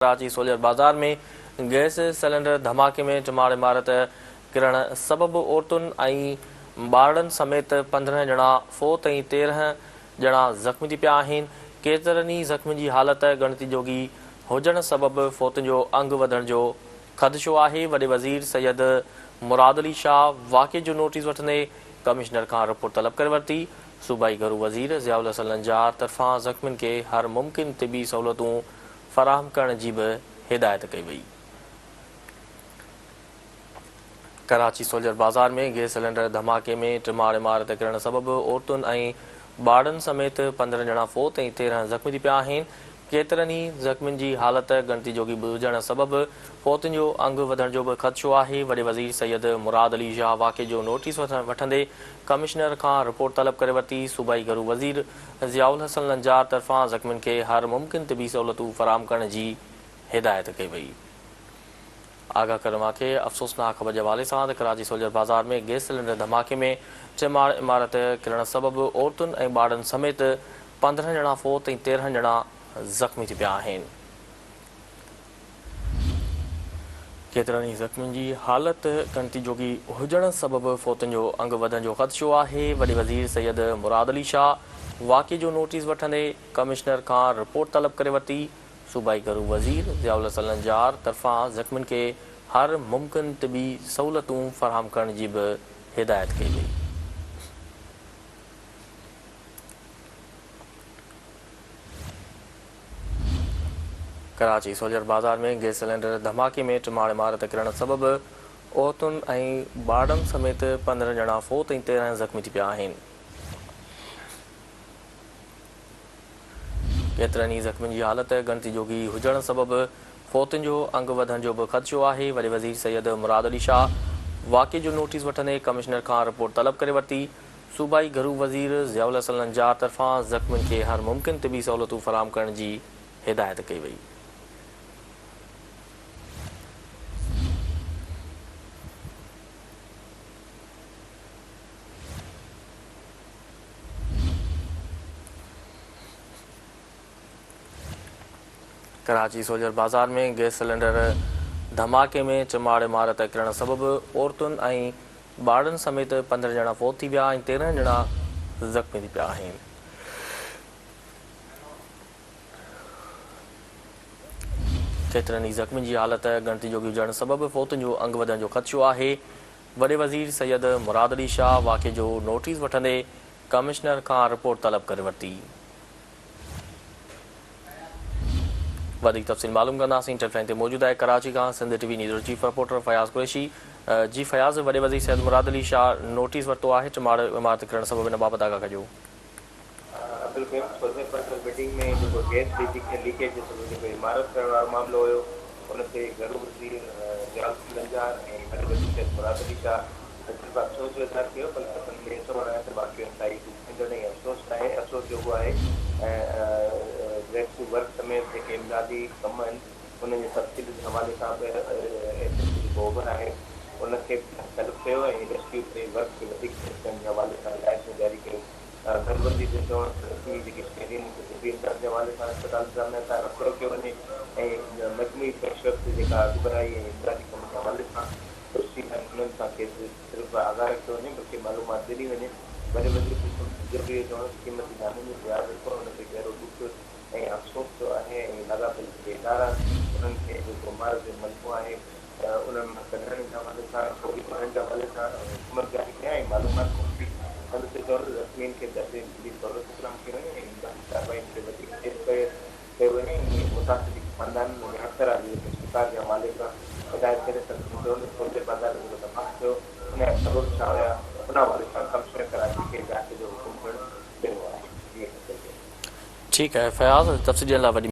कराची सोलियर बाजार में gas cylinder धमाके में टिमाड़ इमारत किरण सबबि औरतुनि ऐं ॿारनि समेत 15 ॼणा फ़ौत ऐं 13 ॼणा ज़ख़्मी थी पिया आहिनि। केतिरनि ई ज़ख़्मियुनि जी हालत ॻणती जोगी हुजण सबबि फ़ौतुनि जो अंग वधण जो ख़दशो आहे। वॾे वज़ीर सैयद मुराद अली शाह वाक़े जो नोटिस वठंदे कमिश्नर खां रिपोर्ट तलब करे वरिती। सूबाई घरू वज़ीर ज़ियाउल हसन लंजार तरफ़ां ज़ख़्मियुनि खे हर मुमकिन तिबी सहूलतूं फराहम करण जी भी हिदायत कई वई। कराची सोलियर बाजार में गैस सिलेंडर धमाके में टिमाड़ इमारत किरण सबबि औरतुनि ऐं ॿारनि समेत 15 ॼणा फ़ौत ऐं 13 ज़ख़्मी थी पिया आहिनि। केतिरनि ई ज़ख़्मियुनि जी हालत ॻणती जोगी हुजण सबबि फ़ौतुनि जो अंग वधण जो भी ख़दशो आहे। वॾे वज़ीर सैयद मुराद अली शाह वाक़े जो नोटिस वठंदे कमिश्नर खां रिपोर्ट तलब करे वरिती। सूबाई घरू वज़ीर ज़ियाउल हसन लंजार तरफ़ां ज़ख़्मियुनि खे हर मुमकिन तिबी सहूलतूं फराहम करण जी हिदायत कई वई। आगाह करमा के अफ़सोसनाक ख़बर के हवाले से कराची सोलियर बाजार में गैस सिलेंडर धमाके में टिमाड़ इमारत किरण सबबि औरतुनि ऐं ॿारनि समेत 15 ॼणा फ़ौत ऐं 13 ॼणा ज़ख़्मी थी पिया आहिनि। केतिरनि ई ज़ख़्मियुनि जी हालत ॻणती जोगी हुजण सबबि फ़ौतुनि जो अंग वधण जो ख़दशो आहे। वॾे वज़ीर सैयद मुराद अली शाह वाक़े जो नोटिस वठंदे कमिश्नर खां रिपोर्ट तलब करे वरिती। सूबाई घरू वज़ीर ज़ियाउल हसन लंजार तरफ़ां ज़ख़्मियुनि खे हर मुमकिन तिबी सहूलतूं फराहम करण जी भी हिदायत कई वई। कराची सोलियर बाजार में गैस सिलेंडर धमाके में टिमाड़ इमारत किरण सबबि औरतुनि ऐं ॿारनि समेत 15 ॼणा फ़ौत ऐं 13 ज़ख़्मी थी पिया आहिनि। केतिरनि ई ज़ख़्मियुनि जी हालत ॻणती जोगी हुजण सबबि फ़ौतुनि जो अंग वधण जो भी ख़दशो आहे। वॾे वज़ीर सैयद मुराद अली शाह वाक़े जो नोटिस वठंदे कमिश्नर खां रिपोर्ट तलब करे वरिती। सूबाई घरू वज़ीर ज़ियाउल हसन लंजार तरफ़ां ज़ख़्मियुनि खे हर मुमकिन तिबी सहूलतूं फराहम करण जी हिदायत कई वई। कराची सोलियर बाजार में गैस सिलेंडर धमाके में टिमाड़ इमारत किरण सबबि औरतुनि ऐं ॿारनि समेत 15 ॼणा फ़ौत थी विया ऐं 13 ॼणा ज़ख़्मी थी पिया आहिनि। केतिरनि ई ज़ख़्मियुनि जी हालत ॻणती जोगी हुजण सबबि फ़ौतुनि जो अंग वधण जो ख़दशो आहे। वॾे वज़ीर सैयद मुराद अली शाह वाक़े जो नोटिस वठंदे कमिश्नर खां रिपोर्ट तलब करे वरिती। वधिक तफ़सील मालूम कंदासीं। टेलीफोन ते मौजूद आहे कराची खां Sindh TV news chief reporter Fayaz Qureshi. जी फयाज़, वॾे वज़ीर सैयद मुराद अली शाह नोटिस वरितो आहे टिमाड़ इमारत किरण सबबि इन बाबति आगाह कजो। मीटिंग में जो गैस लीकेज जो इमारत करण वारो मामलो हुयो उन ते घरू वज़ीर ज़ियाउल हसन लंजार ऐं वॾे वज़ीर सैयद मुराद अली शाह अफ़सोस जो इज़हार कयो। पर बाक़ी अफ़सोस आहे। अफ़सोस जो आहे रेस्क्यू वर्क समेत जेके इमदादी कम आहिनि उन्हनि जी तफ़सील जे हवाले सां बि ओवर आहे उनखे तलब कयो ऐं रेस्क्यू ते वर्क खे वधीक करण जे हवाले सां हिदायतूं जारी कयूं। घरबंदी जे चवण जेकी स्टेडियम जे हवाले सां अस्पताल सां रखड़ो कयो वञे ऐं मजमूई पेशरफ़ जेका दुबराई ऐं इमदादी कम जे हवाले सां उन्हनि सां सिर्फ़ु आगाह रखियो वञे बल्कि मालूमात ॾिनी वञे। वॾे वज़ीर ज़रूरी चवण क़ीमती जामुनि जो यादि रखो उन ते गहरो दुख ऐं अफ़सोस जो आहे ऐं लाॻापियल जेके इदारा उन्हनि खे जेको मार जो मजमो आहे उन्हनि मां कढण जे हवाले सां छोकी करण जे हवाले सां हुकूमत जारी कया ऐं मालूमात हुनते तौर ज़ख़्मियुनि खे दर्जे जी सहूलियत फराहम कई वञे ऐं इमदादी कार्रवाई ते वधीक तेज़ कयो वञे ऐं मुतासिर ख़ानदाननि में अक्सर आहे जेके सरकार जे हवाले सां हिदायत करे सोलियर बाज़ार जो धमाको थियो उन जा सबब छा हुया उन हवाले सां कमिश्नर कराची खे जांच जो हुकुम पिणु ॾिनो आहे। ठीक है फयाज़, तफ़सील ॾियण लाइ वॾी